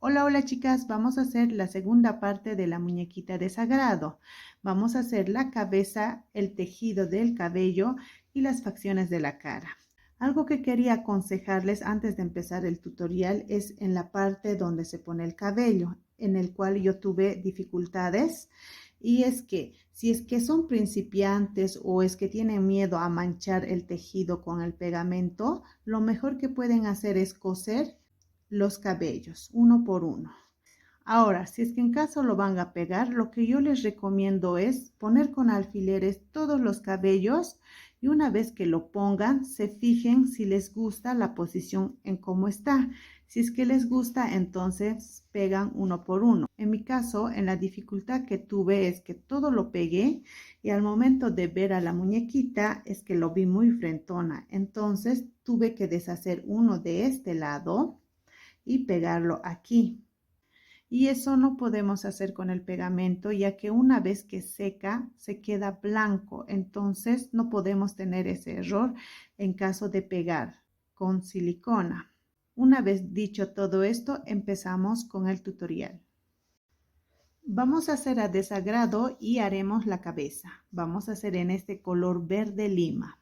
Hola, hola chicas, vamos a hacer la segunda parte de la muñequita de Sagrado. Vamos a hacer la cabeza, el tejido del cabello y las facciones de la cara. Algo que quería aconsejarles antes de empezar el tutorial es en la parte donde se pone el cabello, en el cual yo tuve dificultades. Y es que si es que son principiantes o es que tienen miedo a manchar el tejido con el pegamento, lo mejor que pueden hacer es coser los cabellos uno por uno. Ahora, si es que en caso lo van a pegar, lo que yo les recomiendo es poner con alfileres todos los cabellos y una vez que lo pongan, se fijen si les gusta la posición en cómo está. Si es que les gusta, entonces pegan uno por uno. En mi caso, en la dificultad que tuve es que todo lo pegué y al momento de ver a la muñequita es que lo vi muy frentona. Entonces tuve que deshacer uno de este lado y pegarlo aquí. Y eso no podemos hacer con el pegamento, ya que una vez que seca se queda blanco, entonces no podemos tener ese error en caso de pegar con silicona. Una vez dicho todo esto, empezamos con el tutorial. Vamos a hacer a desagrado y haremos la cabeza. Vamos a hacer en este color verde lima.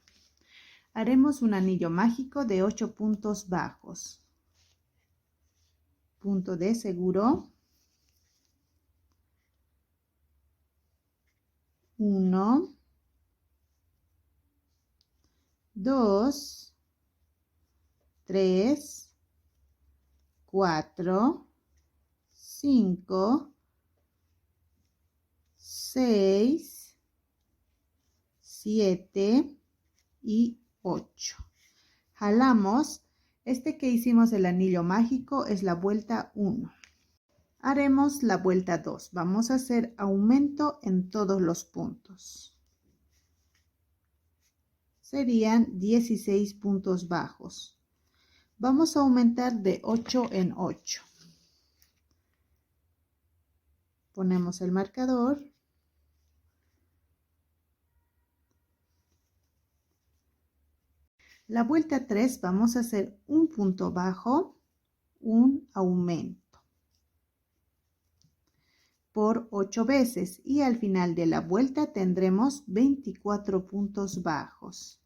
Haremos un anillo mágico de 8 puntos bajos. Punto de seguro. 1, 2, 3, 4, 5, 6, 7 y 8. Jalamos. Este que hicimos el anillo mágico es la vuelta 1. Haremos la vuelta 2. Vamos a hacer aumento en todos los puntos. Serían 16 puntos bajos. Vamos a aumentar de 8 en 8. Ponemos el marcador. La vuelta 3 vamos a hacer un punto bajo, un aumento por 8 veces y al final de la vuelta tendremos 24 puntos bajos.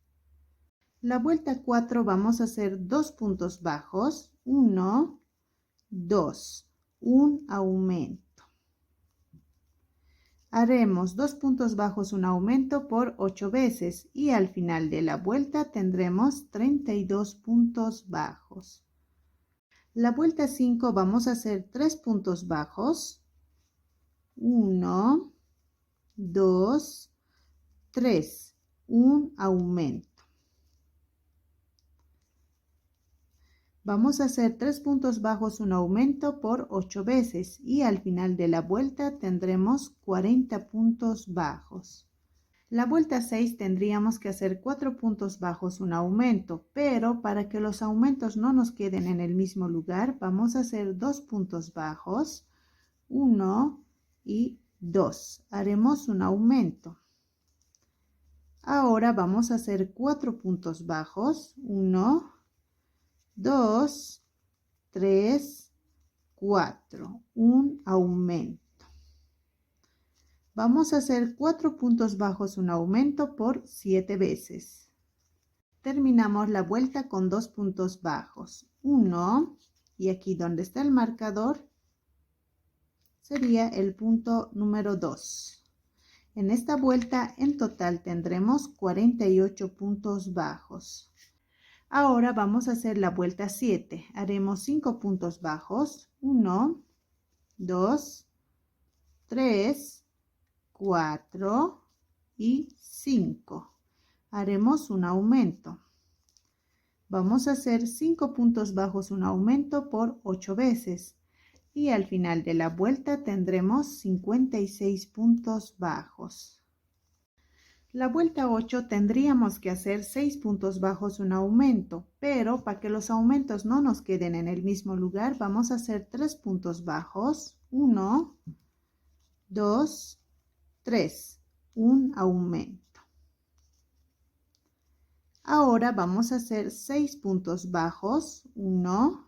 La vuelta 4 vamos a hacer 2 puntos bajos, 1, 2, un aumento. Haremos 2 puntos bajos, un aumento por 8 veces y al final de la vuelta tendremos 32 puntos bajos. La vuelta 5 vamos a hacer 3 puntos bajos, 1, 2, 3, un aumento. Vamos a hacer 3 puntos bajos, un aumento por 8 veces y al final de la vuelta tendremos 40 puntos bajos. La vuelta 6 tendríamos que hacer 4 puntos bajos, un aumento, pero para que los aumentos no nos queden en el mismo lugar, vamos a hacer 2 puntos bajos, 1 y 2. Haremos un aumento. Ahora vamos a hacer 4 puntos bajos, 1, 2, 3, 4, un aumento. Vamos a hacer 4 puntos bajos, un aumento por 7 veces. Terminamos la vuelta con 2 puntos bajos, 1 y aquí donde está el marcador sería el punto número 2. En esta vuelta en total tendremos 48 puntos bajos. Ahora vamos a hacer la vuelta 7. Haremos 5 puntos bajos. 1, 2, 3, 4 y 5. Haremos un aumento. Vamos a hacer 5 puntos bajos, un aumento por 8 veces. Y al final de la vuelta tendremos 56 puntos bajos. La vuelta 8 tendríamos que hacer 6 puntos bajos, un aumento, pero para que los aumentos no nos queden en el mismo lugar, vamos a hacer 3 puntos bajos, 1, 2, 3, un aumento. Ahora vamos a hacer 6 puntos bajos, 1,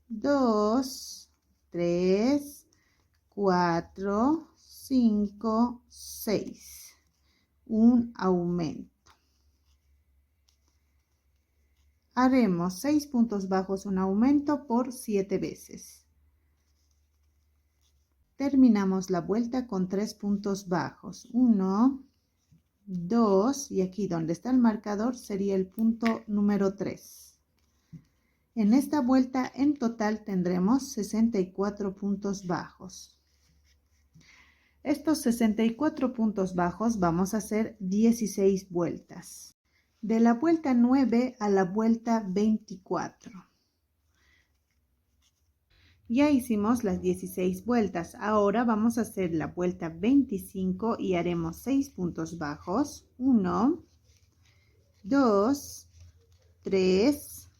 2, 3, 4, 5, 6. Un aumento. Haremos 6 puntos bajos, un aumento por 7 veces. Terminamos la vuelta con 3 puntos bajos. 1, 2 y aquí donde está el marcador sería el punto número 3. En esta vuelta en total tendremos 64 puntos bajos. Estos 64 puntos bajos vamos a hacer 16 vueltas. De la vuelta 9 a la vuelta 24. Ya hicimos las 16 vueltas. Ahora vamos a hacer la vuelta 25 y haremos 6 puntos bajos. 1, 2, 3,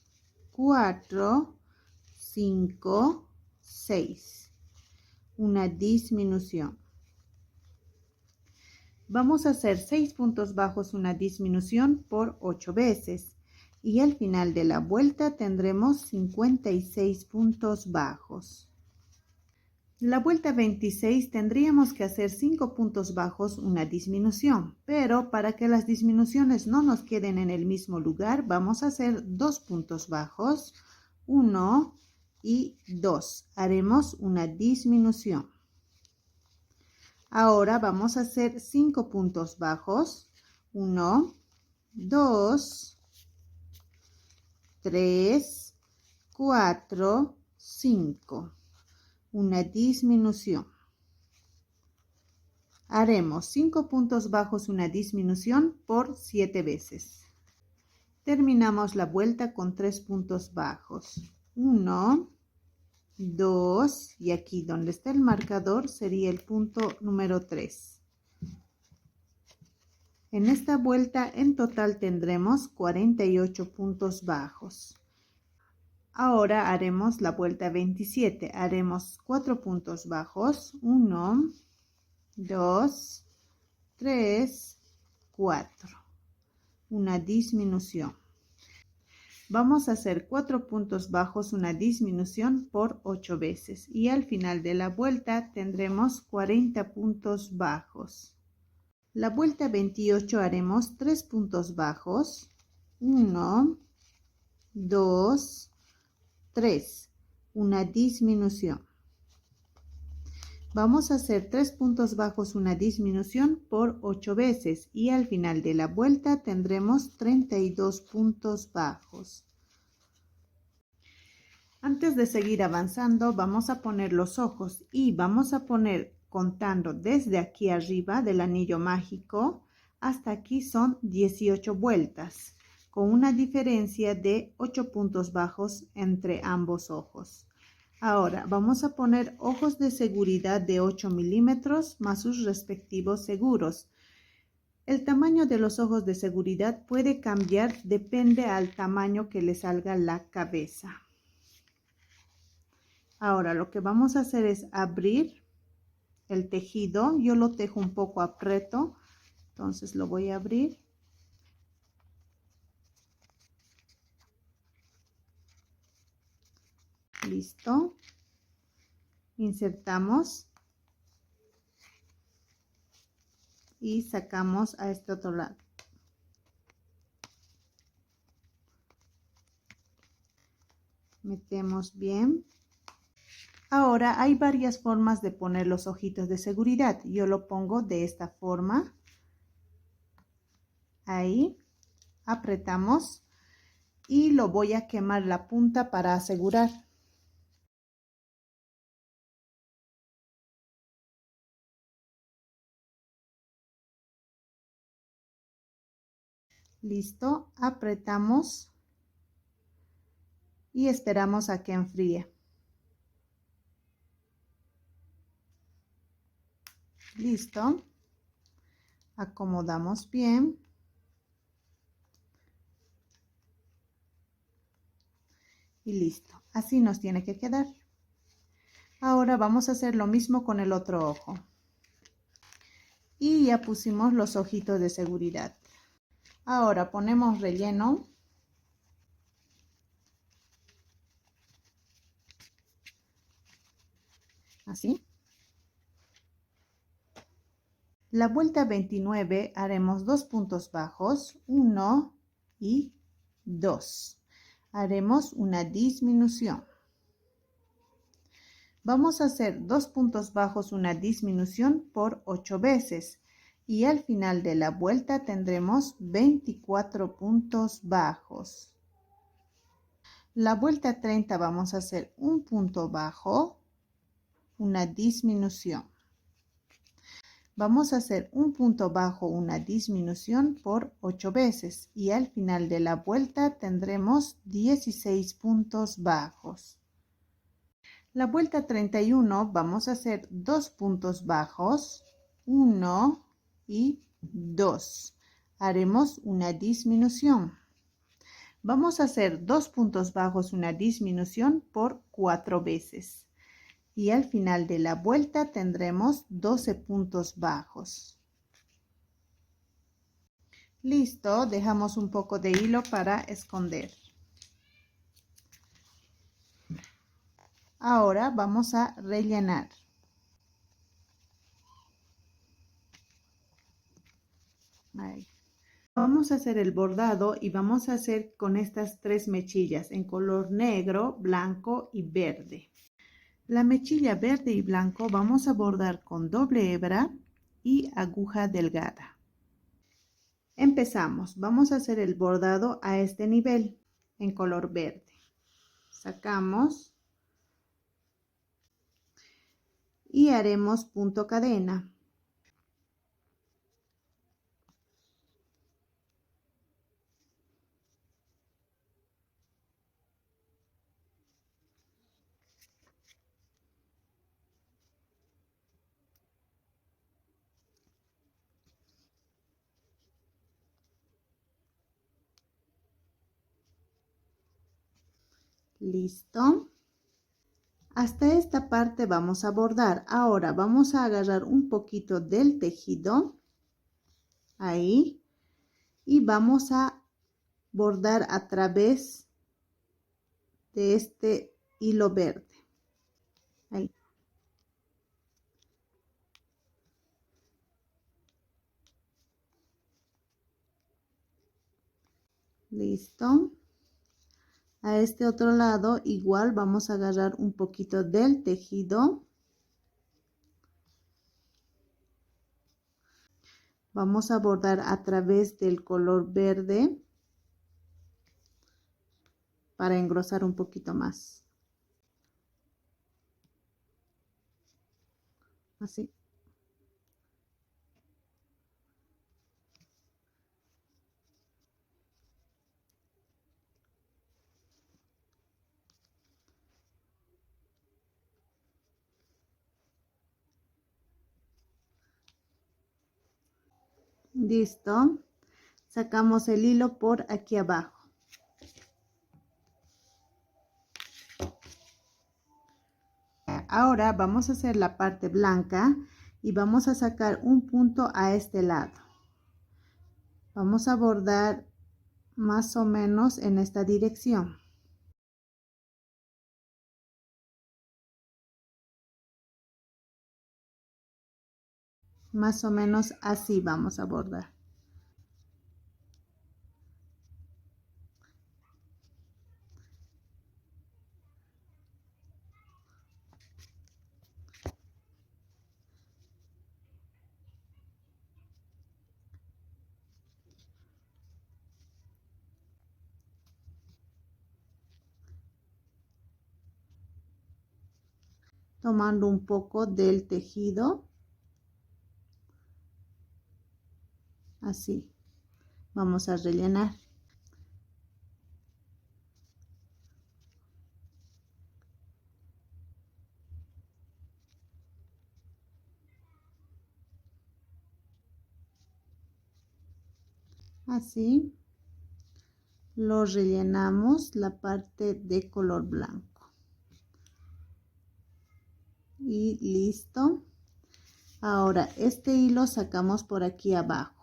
4, 5, 6. Una disminución. Vamos a hacer 6 puntos bajos, una disminución por 8 veces. Y al final de la vuelta tendremos 56 puntos bajos. La vuelta 26 tendríamos que hacer 5 puntos bajos, una disminución. Pero para que las disminuciones no nos queden en el mismo lugar, vamos a hacer 2 puntos bajos, 1 y 2. Haremos una disminución. Ahora vamos a hacer 5 puntos bajos. 1, 2, 3, 4, 5. Una disminución. Haremos 5 puntos bajos, una disminución por 7 veces. Terminamos la vuelta con 3 puntos bajos. 1, 2 y aquí donde está el marcador sería el punto número 3. En esta vuelta en total tendremos 48 puntos bajos. Ahora haremos la vuelta 27. Haremos 4 puntos bajos. 1, 2, 3, 4. Una disminución. Vamos a hacer 4 puntos bajos, una disminución por 8 veces. Y al final de la vuelta tendremos 40 puntos bajos. La vuelta 28 haremos 3 puntos bajos, 1, 2, 3, una disminución. Vamos a hacer 3 puntos bajos, una disminución por 8 veces y al final de la vuelta tendremos 32 puntos bajos. Antes de seguir avanzando vamos a poner los ojos y vamos a poner contando desde aquí arriba del anillo mágico hasta aquí son 18 vueltas con una diferencia de 8 puntos bajos entre ambos ojos. Ahora vamos a poner ojos de seguridad de 8 milímetros más sus respectivos seguros. El tamaño de los ojos de seguridad puede cambiar, depende al tamaño que le salga la cabeza. Ahora lo que vamos a hacer es abrir el tejido. Yo lo tejo un poco aprieto, entonces lo voy a abrir. Listo. Insertamos y sacamos a este otro lado. Metemos bien. Ahora hay varias formas de poner los ojitos de seguridad. Yo lo pongo de esta forma. Ahí. Apretamos y lo voy a quemar la punta para asegurar. Listo, apretamos y esperamos a que enfríe. Listo, acomodamos bien. Y listo, así nos tiene que quedar. Ahora vamos a hacer lo mismo con el otro ojo. Y ya pusimos los ojitos de seguridad. Ahora ponemos relleno. así. La vuelta 29 haremos 2 puntos bajos, 1 y 2. Haremos una disminución. Vamos a hacer 2 puntos bajos, una disminución por 8 veces y al final de la vuelta tendremos 24 puntos bajos. La vuelta 30 vamos a hacer un punto bajo, una disminución. Vamos a hacer un punto bajo, una disminución por 8 veces y al final de la vuelta tendremos 16 puntos bajos. La vuelta 31 vamos a hacer 2 puntos bajos, 1 y 2. Haremos una disminución. Vamos a hacer 2 puntos bajos, una disminución por 4 veces. Y al final de la vuelta tendremos 12 puntos bajos. Listo, dejamos un poco de hilo para esconder. Ahora vamos a rellenar. Ahí. Vamos a hacer el bordado y vamos a hacer con estas 3 mechillas en color negro, blanco y verde. La mechilla verde y blanco vamos a bordar con doble hebra y aguja delgada. Empezamos. Vamos a hacer el bordado a este nivel en color verde. Sacamos y haremos punto cadena. Listo. Hasta esta parte vamos a bordar. Ahora vamos a agarrar un poquito del tejido, ahí, y vamos a bordar a través de este hilo verde. Ahí. Listo. A este otro lado igual vamos a agarrar un poquito del tejido. Vamos a bordar a través del color verde para engrosar un poquito más. Así. Listo. Sacamos el hilo por aquí abajo. Ahora vamos a hacer la parte blanca y vamos a sacar un punto a este lado. Vamos a bordar más o menos en esta dirección. Más o menos así vamos a bordar. Tomando un poco del tejido. Así. Vamos a rellenar. Así. Lo rellenamos la parte de color blanco. Y listo. Ahora este hilo sacamos por aquí abajo.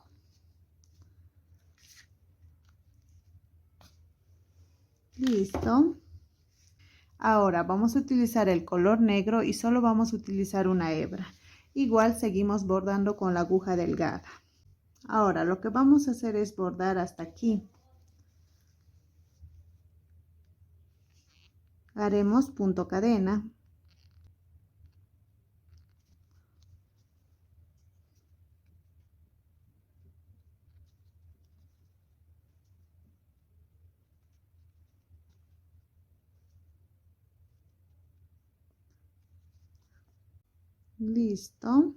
Listo. Ahora vamos a utilizar el color negro y solo vamos a utilizar una hebra. Igual seguimos bordando con la aguja delgada. Ahora lo que vamos a hacer es bordar hasta aquí. Haremos punto cadena. Listo.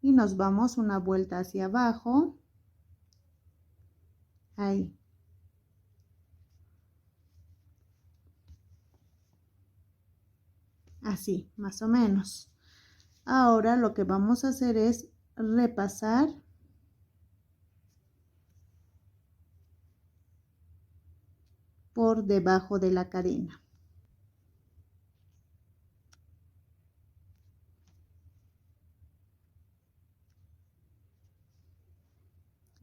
Y nos vamos una vuelta hacia abajo. Ahí. Así, más o menos. Ahora lo que vamos a hacer es repasar por debajo de la cadena.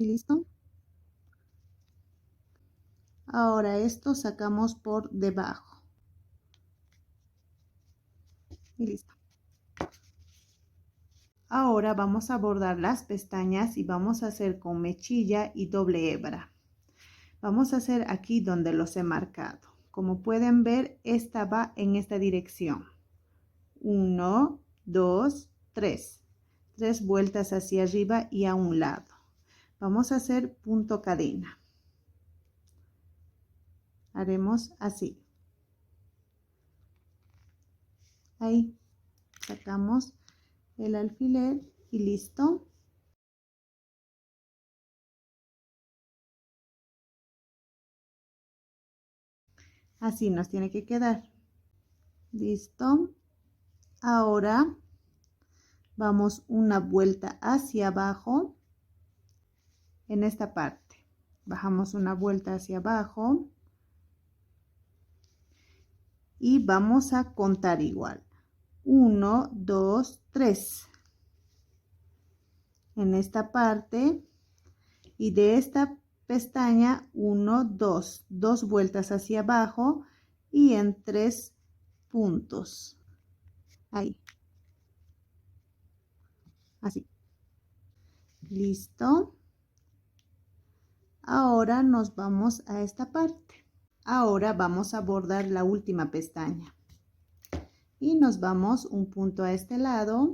¿Y listo? Ahora esto sacamos por debajo. Y listo. Ahora vamos a bordar las pestañas y vamos a hacer con mechilla y doble hebra. Vamos a hacer aquí donde los he marcado. Como pueden ver, esta va en esta dirección. 1, 2, 3. 3 vueltas hacia arriba y a un lado. Vamos a hacer punto cadena. Haremos así. Ahí sacamos el alfiler y listo. Así nos tiene que quedar. Listo. Ahora vamos una vuelta hacia abajo en esta parte. Bajamos una vuelta hacia abajo y vamos a contar igual. 1, 2, 3 en esta parte, y de esta pestaña 1, 2, 2 vueltas hacia abajo y en 3 puntos. Ahí. Así. Listo. Ahora nos vamos a esta parte. Ahora vamos a bordar la última pestaña. Y nos vamos un punto a este lado.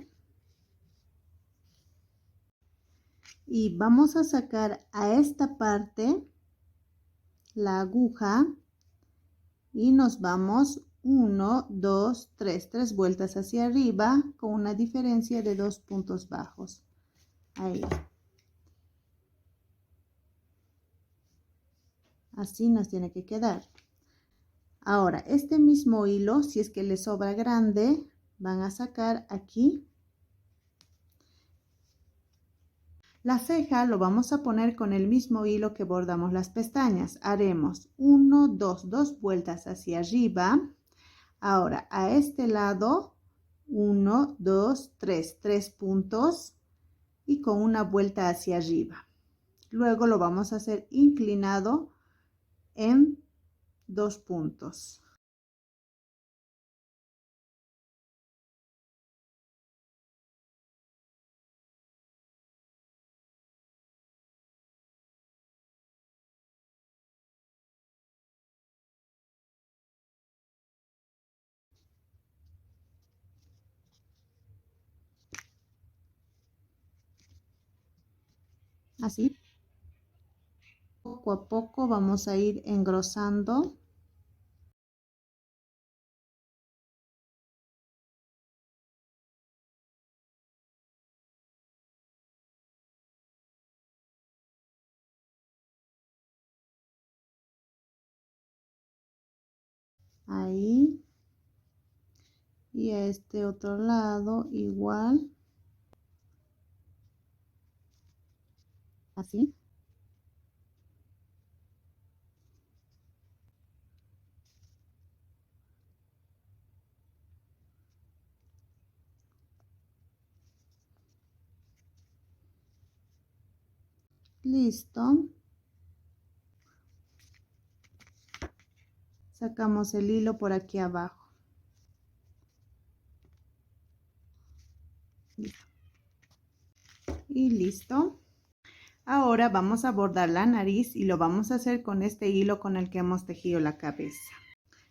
Y vamos a sacar a esta parte la aguja y nos vamos 1, 2, 3, 3 vueltas hacia arriba con una diferencia de 2 puntos bajos. Ahí. Así nos tiene que quedar. Ahora, este mismo hilo, si es que le sobra grande, van a sacar aquí. La ceja lo vamos a poner con el mismo hilo que bordamos las pestañas. Haremos 1, 2, 2 vueltas hacia arriba. Ahora, a este lado, 1, 2, 3, 3 puntos y con una vuelta hacia arriba. Luego lo vamos a hacer inclinado en 2 puntos. Así. Poco a poco vamos a ir engrosando. Ahí. Y a este otro lado igual. Así. Listo. Sacamos el hilo por aquí abajo. Y listo. Ahora vamos a bordar la nariz y lo vamos a hacer con este hilo con el que hemos tejido la cabeza.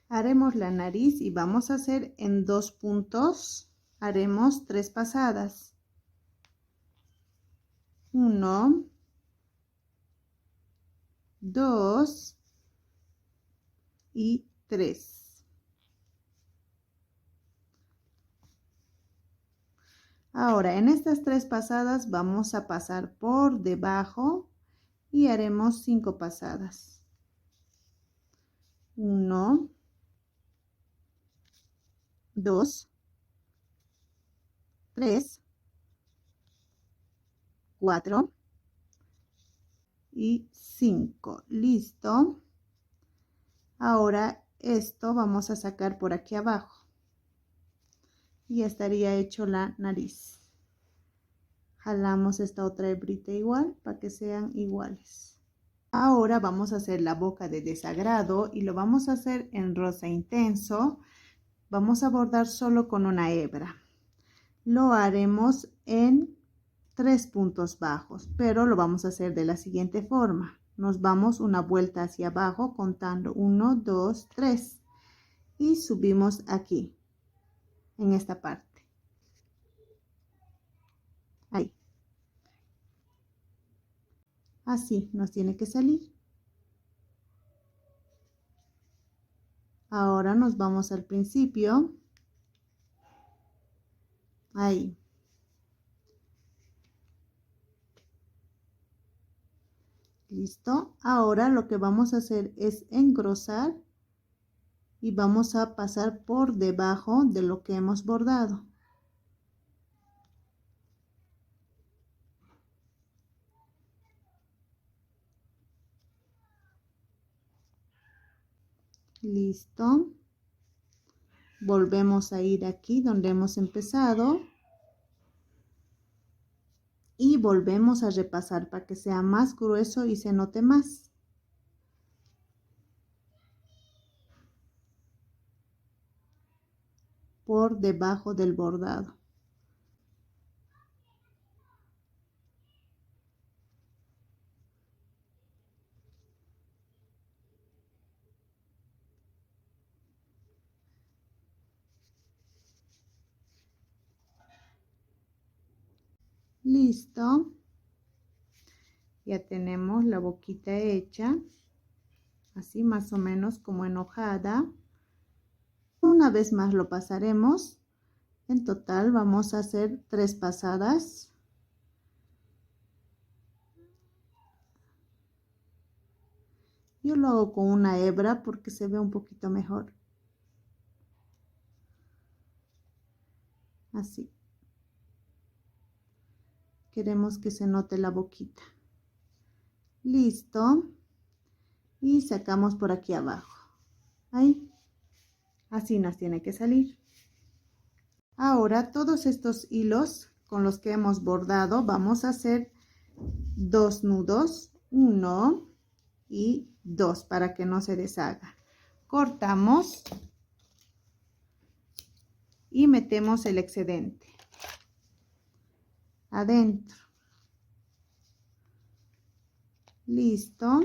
Haremos la nariz y vamos a hacer en 2 puntos, haremos 3 pasadas. 1, 2 y 3. Ahora en estas 3 pasadas vamos a pasar por debajo y haremos 5 pasadas. 1, 2, 3, 4 y 5. Listo. Ahora esto vamos a sacar por aquí abajo y estaría hecho la nariz. Jalamos esta otra hebrita igual para que sean iguales. Ahora vamos a hacer la boca de desagrado y lo vamos a hacer en rosa intenso. Vamos a bordar solo con una hebra. Lo haremos en 3 puntos bajos, pero lo vamos a hacer de la siguiente forma. Nos vamos una vuelta hacia abajo contando 1, 2, 3 y subimos aquí, en esta parte. Ahí. Así nos tiene que salir. Ahora nos vamos al principio. Ahí. Listo. Ahora lo que vamos a hacer es engrosar y vamos a pasar por debajo de lo que hemos bordado. Listo. Volvemos a ir aquí donde hemos empezado. Y volvemos a repasar para que sea más grueso y se note más. Por debajo del bordado. Listo. Ya tenemos la boquita hecha. Así más o menos como enojada. Una vez más lo pasaremos. En total vamos a hacer 3 pasadas. Yo lo hago con una hebra porque se ve un poquito mejor. Así. Queremos que se note la boquita. Listo. Y sacamos por aquí abajo. Ahí. Así nos tiene que salir. Ahora todos estos hilos con los que hemos bordado vamos a hacer 2 nudos, 1 y 2 para que no se deshaga. Cortamos y metemos el excedente adentro. Listo.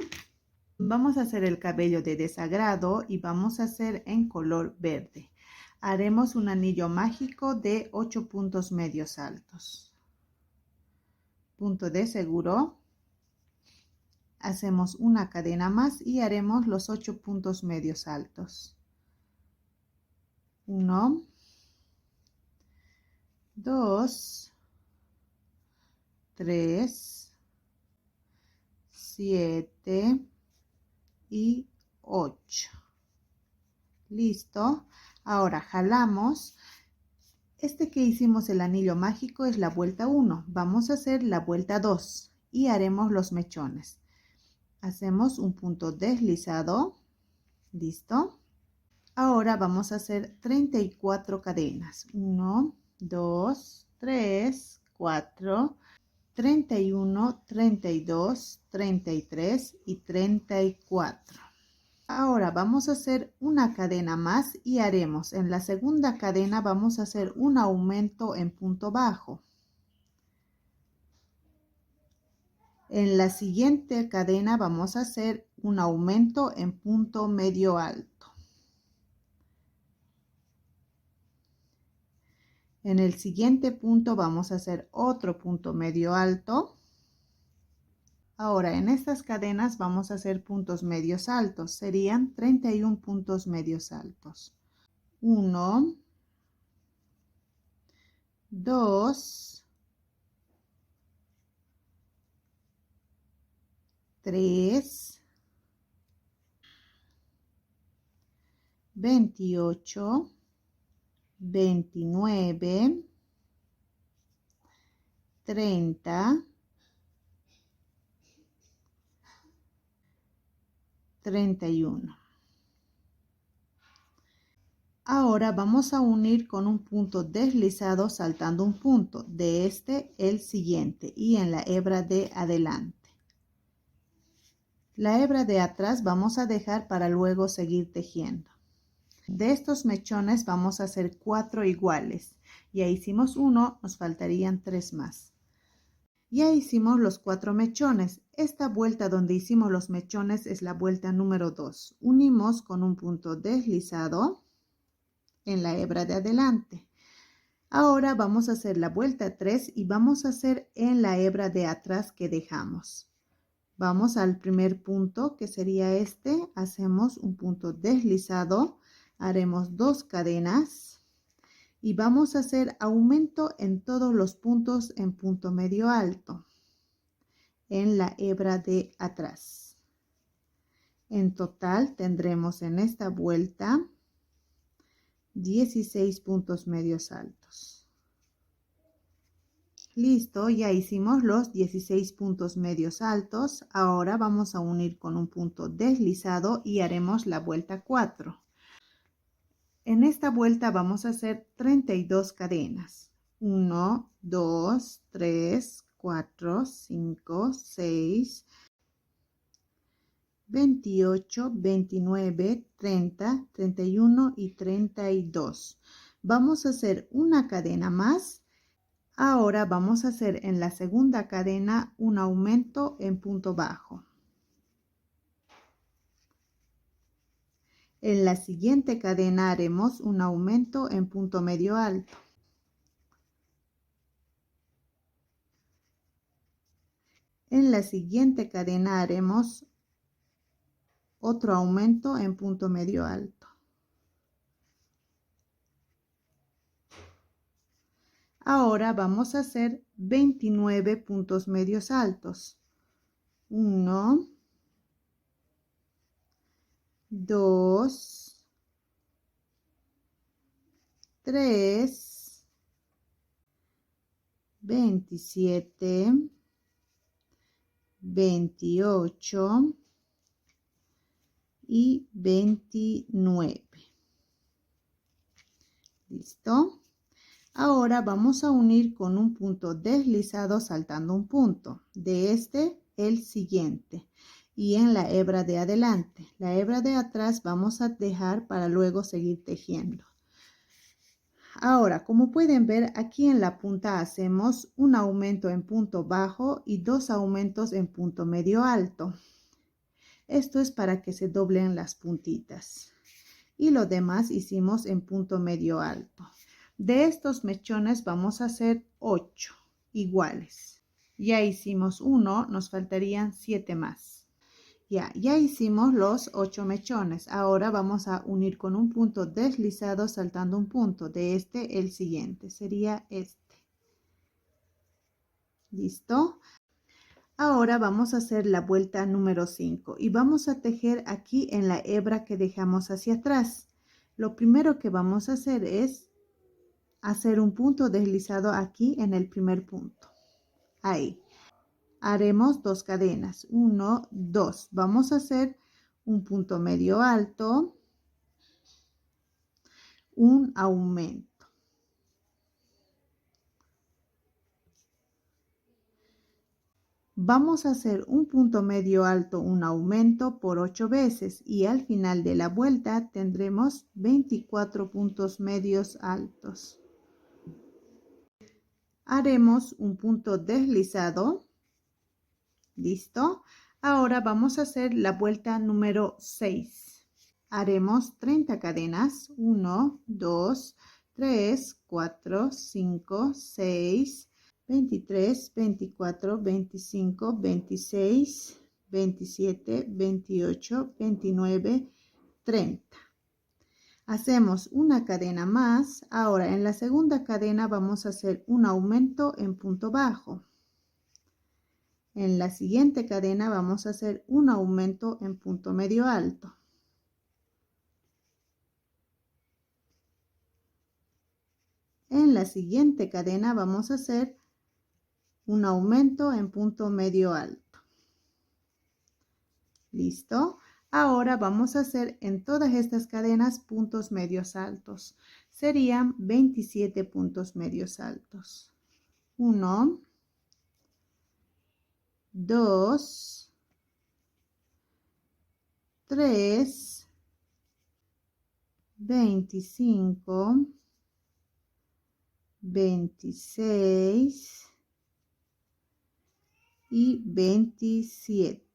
Vamos a hacer el cabello de desagrado y vamos a hacer en color verde. Haremos un anillo mágico de 8 puntos medios altos. Punto de seguro. Hacemos una cadena más y haremos los 8 puntos medios altos. 1, 2, 3, 7 y 8. Listo. Ahora jalamos. Este que hicimos el anillo mágico es la vuelta 1. Vamos a hacer la vuelta 2 y haremos los mechones. Hacemos un punto deslizado. Listo. Ahora vamos a hacer 34 cadenas. 1, 2, 3, 4, 31, 32, 33 y 34. Ahora vamos a hacer una cadena más y haremos en la segunda cadena vamos a hacer un aumento en punto bajo. En la siguiente cadena vamos a hacer un aumento en punto medio alto. En el siguiente punto vamos a hacer otro punto medio alto. Ahora en estas cadenas vamos a hacer puntos medios altos. Serían 31 puntos medios altos. 1, 2, 3, 28, 29, 30, 31. Ahora vamos a unir con un punto deslizado saltando un punto de este el siguiente y en la hebra de adelante. La hebra de atrás vamos a dejar para luego seguir tejiendo. De estos mechones vamos a hacer 4 iguales. Ya hicimos uno, nos faltarían 3 más. Ya hicimos los 4 mechones. Esta vuelta donde hicimos los mechones es la vuelta número 2. Unimos con un punto deslizado en la hebra de adelante. Ahora vamos a hacer la vuelta 3 y vamos a hacer en la hebra de atrás que dejamos. Vamos al primer punto que sería este, hacemos un punto deslizado, haremos 2 cadenas y vamos a hacer aumento en todos los puntos en punto medio alto en la hebra de atrás. En total tendremos en esta vuelta 16 puntos medios altos. Listo, ya hicimos los 16 puntos medios altos. Ahora vamos a unir con un punto deslizado y haremos la vuelta 4. En esta vuelta vamos a hacer 32 cadenas. 1, 2, 3, 4, 5, 6, 28, 29, 30, 31 y 32. Vamos a hacer una cadena más. Ahora vamos a hacer en la segunda cadena un aumento en punto bajo. En la siguiente cadena haremos un aumento en punto medio alto. En la siguiente cadena haremos otro aumento en punto medio alto. Ahora vamos a hacer 29 puntos medios altos. 1, 2, 3, 27, 28 y 29. ¿Listo? Ahora vamos a unir con un punto deslizado saltando un punto. De este, el siguiente. Y en la hebra de adelante. La hebra de atrás vamos a dejar para luego seguir tejiendo. Ahora, como pueden ver, aquí en la punta hacemos un aumento en punto bajo y 2 aumentos en punto medio alto. Esto es para que se doblen las puntitas. Y lo demás hicimos en punto medio alto. De estos mechones vamos a hacer 8 iguales. Ya hicimos uno, nos faltarían 7 más. Ya hicimos los 8 mechones. Ahora vamos a unir con un punto deslizado saltando un punto. De este, el siguiente. Sería este. ¿Listo? Ahora vamos a hacer la vuelta número 5 y vamos a tejer aquí en la hebra que dejamos hacia atrás. Lo primero que vamos a hacer es hacer un punto deslizado aquí en el primer punto. Ahí. Haremos 2 cadenas. 1, 2. Vamos a hacer un punto medio alto, un aumento. Vamos a hacer un punto medio alto, un aumento por 8 veces y al final de la vuelta tendremos 24 puntos medios altos. Haremos un punto deslizado. ¿Listo? Ahora vamos a hacer la vuelta número 6. Haremos 30 cadenas. 1, 2, 3, 4, 5, 6, 23, 24, 25, 26, 27, 28, 29, 30. Hacemos una cadena más. Ahora en la segunda cadena vamos a hacer un aumento en punto bajo. En la siguiente cadena vamos a hacer un aumento en punto medio alto. En la siguiente cadena vamos a hacer un aumento en punto medio alto. ¿Listo? Ahora vamos a hacer en todas estas cadenas puntos medios altos. Serían 27 puntos medios altos. 1, 2, 3, 25, 26 y 27.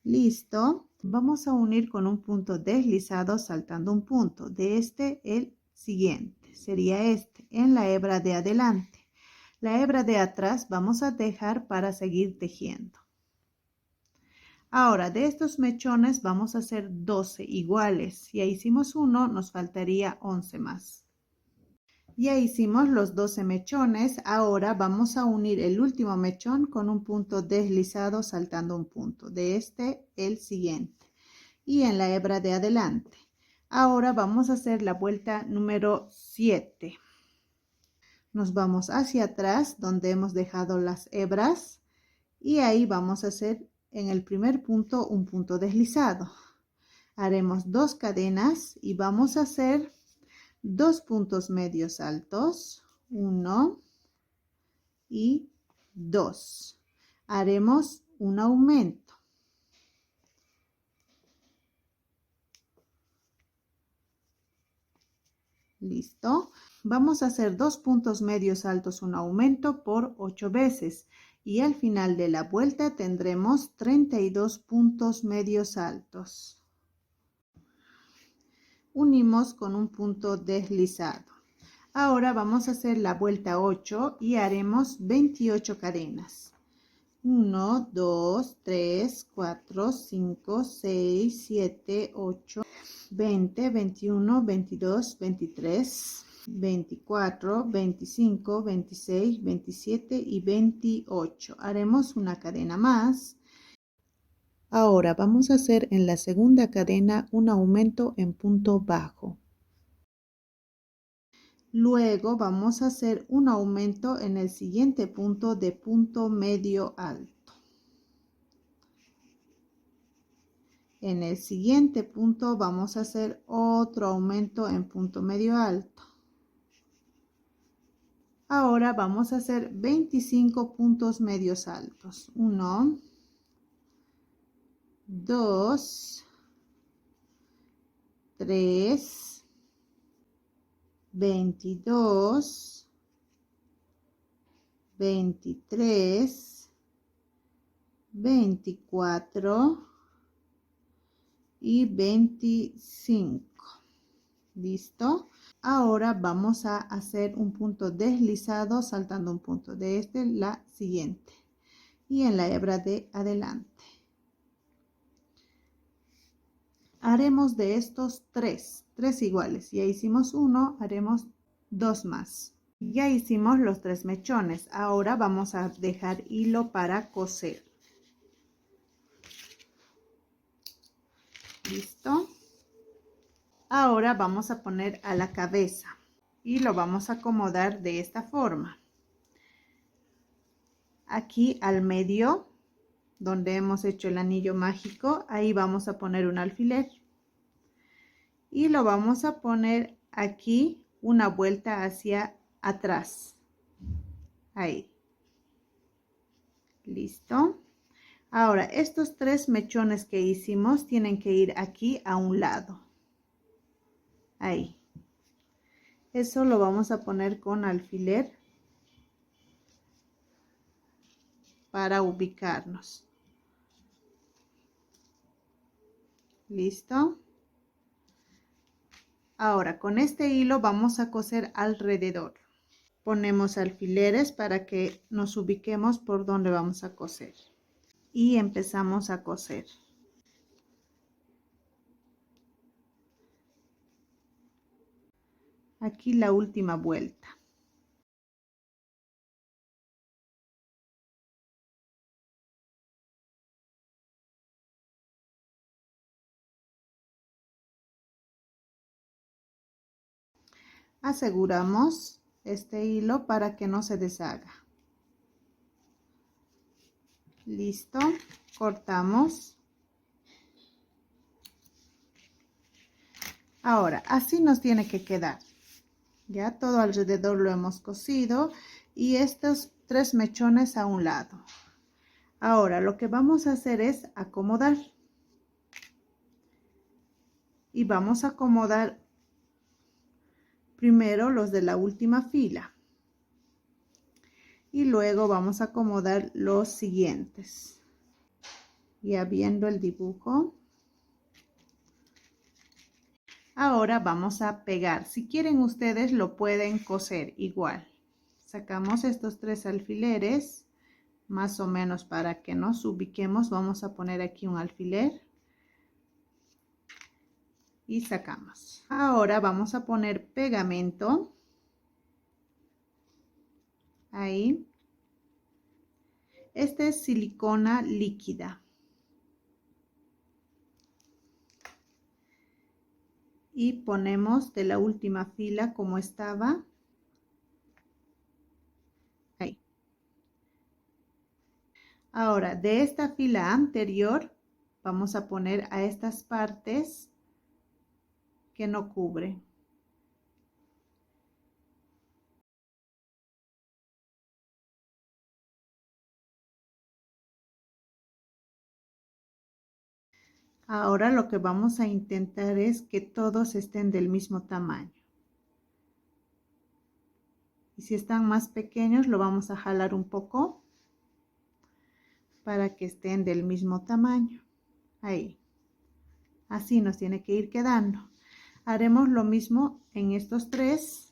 Listo. Vamos a unir con un punto deslizado saltando un punto. De este el siguiente. Sería este en la hebra de adelante. La hebra de atrás vamos a dejar para seguir tejiendo. Ahora de estos mechones vamos a hacer 12 iguales. Ya hicimos uno, nos faltaría 11 más. Ya hicimos los 12 mechones. Ahora vamos a unir el último mechón con un punto deslizado saltando un punto. De este el siguiente. Y en la hebra de adelante. Ahora vamos a hacer la vuelta número 7. Nos vamos hacia atrás donde hemos dejado las hebras. Y ahí vamos a hacer en el primer punto un punto deslizado. Haremos 2 cadenas y vamos a hacer 2 puntos medios altos, 1 y 2. Haremos un aumento. ¿Listo? Vamos a hacer 2 puntos medios altos, un aumento por 8 veces. Y al final de la vuelta tendremos 32 puntos medios altos. Unimos con un punto deslizado. Ahora vamos a hacer la vuelta 8 y haremos 28 cadenas. 1, 2, 3, 4, 5, 6, 7, 8, 20, 21, 22, 23, 24, 25, 26, 27 y 28. Haremos una cadena más. Ahora vamos a hacer en la segunda cadena un aumento en punto bajo. Luego vamos a hacer un aumento en el siguiente punto de punto medio alto. En el siguiente punto vamos a hacer otro aumento en punto medio alto. Ahora vamos a hacer 25 puntos medios altos. 1, 2, 3, 22, 23, 24 y 25. ¿Listo? Ahora vamos a hacer un punto deslizado saltando un punto. De este la siguiente. Y en la hebra de adelante. Haremos de estos 3 iguales. Ya hicimos uno, haremos 2 más. Ya hicimos los 3 mechones. Ahora vamos a dejar hilo para coser. ¿Listo? Ahora vamos a poner a la cabeza y lo vamos a acomodar de esta forma. Aquí al medio, donde hemos hecho el anillo mágico, ahí vamos a poner un alfiler. Y lo vamos a poner aquí una vuelta hacia atrás. Ahí. Listo. Ahora, estos 3 mechones que hicimos tienen que ir aquí a un lado. Ahí. Eso lo vamos a poner con alfiler para ubicarnos. Listo. Ahora, con este hilo vamos a coser alrededor. Ponemos alfileres para que nos ubiquemos por donde vamos a coser. Y empezamos a coser. Aquí la última vuelta. Aseguramos este hilo para que no se deshaga. Listo, cortamos. Ahora, así nos tiene que quedar. Ya todo alrededor lo hemos cosido y estos 3 mechones a un lado. Ahora lo que vamos a hacer es acomodar. Y vamos a acomodar primero los de la última fila. Y luego vamos a acomodar los siguientes. Ya viendo el dibujo. Ahora vamos a pegar. Si quieren ustedes lo pueden coser igual. Sacamos estos 3 alfileres, más o menos para que nos ubiquemos. Vamos a poner aquí un alfiler. Y sacamos. Ahora vamos a poner pegamento. Ahí. Este es silicona líquida. Y ponemos de la última fila como estaba. Ahí. Ahora, de esta fila anterior, vamos a poner a estas partes que no cubre. Ahora lo que vamos a intentar es que todos estén del mismo tamaño. Y si están más pequeños, lo vamos a jalar un poco para que estén del mismo tamaño. Ahí. Así nos tiene que ir quedando. Haremos lo mismo en estos 3.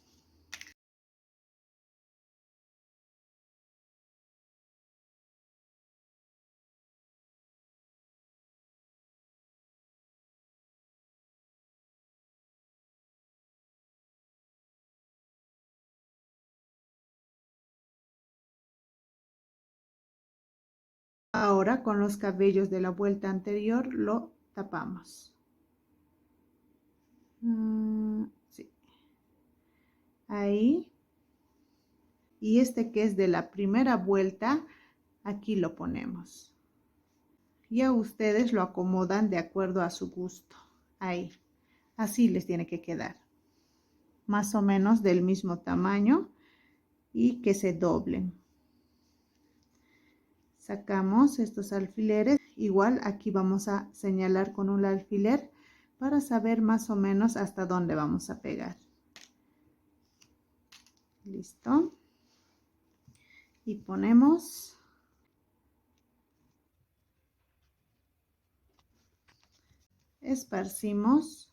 Ahora con los cabellos de la vuelta anterior lo tapamos. Sí. Ahí. Y este que es de la primera vuelta, aquí lo ponemos. Ya ustedes lo acomodan de acuerdo a su gusto. Ahí. Así les tiene que quedar. Más o menos del mismo tamaño y que se doblen. Sacamos estos alfileres. Igual aquí vamos a señalar con un alfiler para saber más o menos hasta dónde vamos a pegar. Listo. Y ponemos. Esparcimos.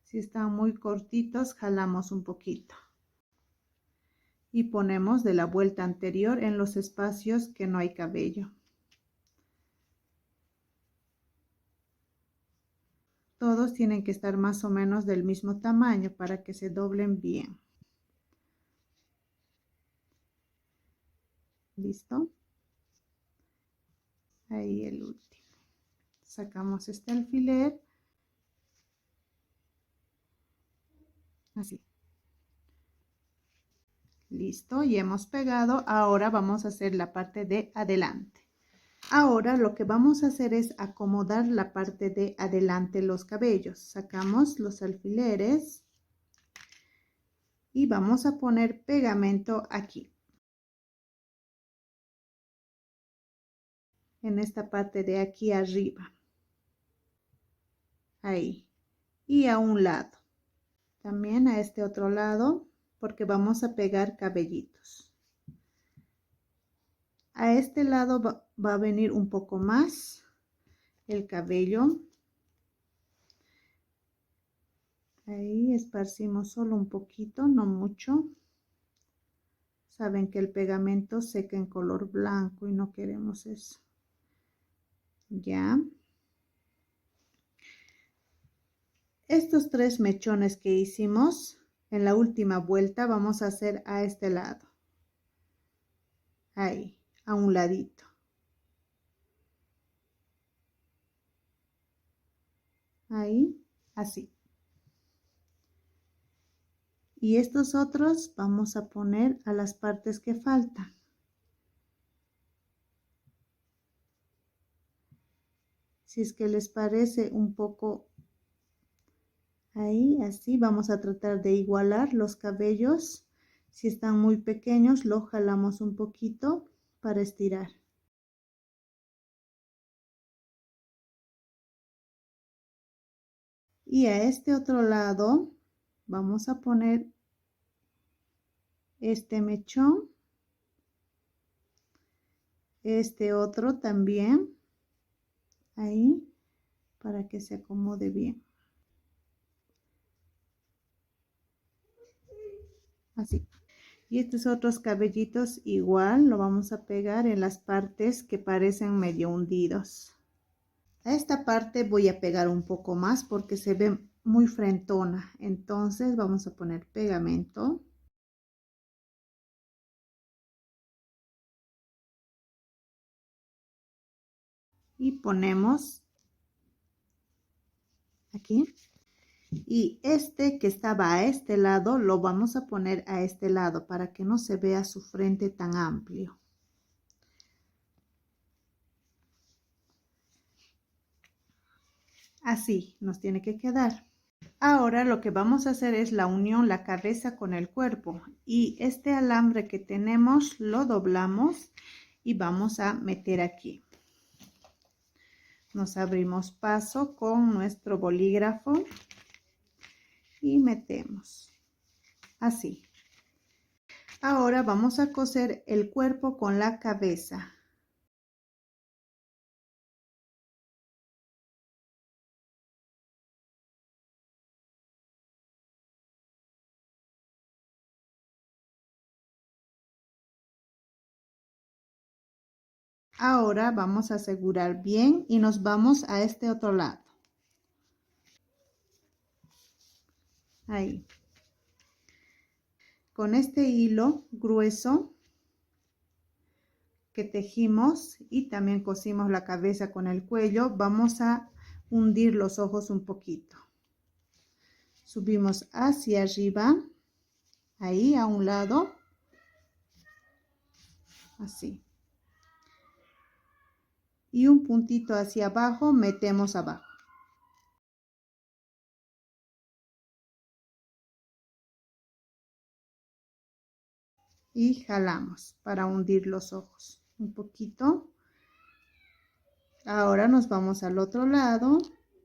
Si están muy cortitos, jalamos un poquito. Y ponemos de la vuelta anterior en los espacios que no hay cabello. Todos tienen que estar más o menos del mismo tamaño para que se doblen bien. ¿Listo? Ahí el último. Sacamos este alfiler. Así. Listo, y hemos pegado. Ahora vamos a hacer la parte de adelante. Ahora lo que vamos a hacer es acomodar la parte de adelante los cabellos. Sacamos los alfileres y vamos a poner pegamento aquí. En esta parte de aquí arriba. Ahí. Y a un lado. También a este otro lado porque vamos a pegar cabellitos. A este lado va a venir un poco más el cabello. Ahí esparcimos solo un poquito, no mucho. Saben que el pegamento seca en color blanco y no queremos eso. Ya. Estos 3 mechones que hicimos en la última vuelta vamos a hacer a este lado. Ahí, a un ladito. Ahí, así. Y estos otros vamos a poner a las partes que faltan. Si es que les parece un poco ahí, así, vamos a tratar de igualar los cabellos. Si están muy pequeños, lo jalamos un poquito para estirar. Y a este otro lado vamos a poner este mechón, este otro también, ahí, para que se acomode bien. Así. Y estos otros cabellitos igual lo vamos a pegar en las partes que parecen medio hundidos. A esta parte voy a pegar un poco más porque se ve muy frentona. Entonces vamos a poner pegamento. Y ponemos aquí. Y este que estaba a este lado lo vamos a poner a este lado para que no se vea su frente tan amplio. Así nos tiene que quedar. Ahora lo que vamos a hacer es la unión, la cabeza con el cuerpo. Y este alambre que tenemos lo doblamos y vamos a meter aquí. Nos abrimos paso con nuestro bolígrafo y metemos así. Ahora vamos a coser el cuerpo con la cabeza. Ahora vamos a asegurar bien y nos vamos a este otro lado. Ahí. Con este hilo grueso que tejimos y también cosimos la cabeza con el cuello, vamos a hundir los ojos un poquito. Subimos hacia arriba, ahí a un lado, así. Y un puntito hacia abajo, metemos abajo. Y jalamos para hundir los ojos un poquito. Ahora nos vamos al otro lado,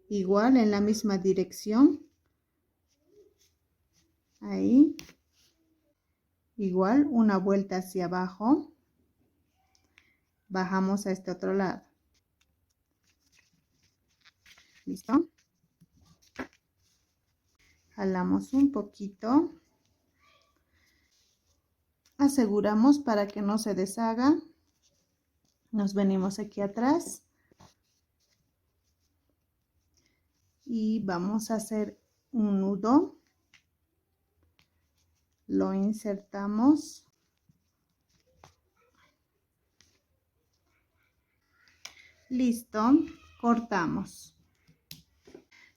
igual en la misma dirección. Ahí. Igual una vuelta hacia abajo. Bajamos a este otro lado. ¿Listo? Jalamos un poquito. Aseguramos para que no se deshaga. Nos venimos aquí atrás. Y vamos a hacer un nudo. Lo insertamos. Listo. Cortamos.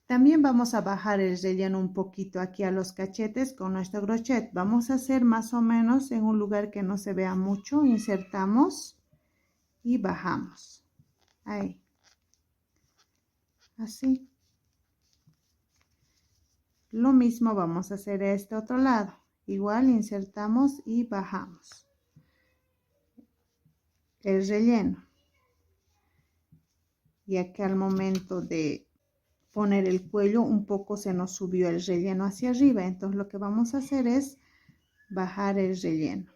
También vamos a bajar el relleno un poquito aquí a los cachetes con nuestro crochet. Vamos a hacer más o menos en un lugar que no se vea mucho. Insertamos y bajamos. ahí, así. Lo mismo vamos a hacer a este otro lado. Igual insertamos y bajamos el relleno. Ya que al momento de poner el cuello un poco se nos subió el relleno hacia arriba, entonces lo que vamos a hacer es bajar el relleno.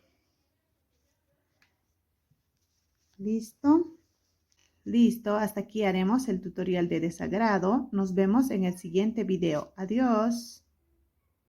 ¿Listo? Listo, hasta aquí haremos el tutorial de desagrado. Nos vemos en el siguiente video. Adiós.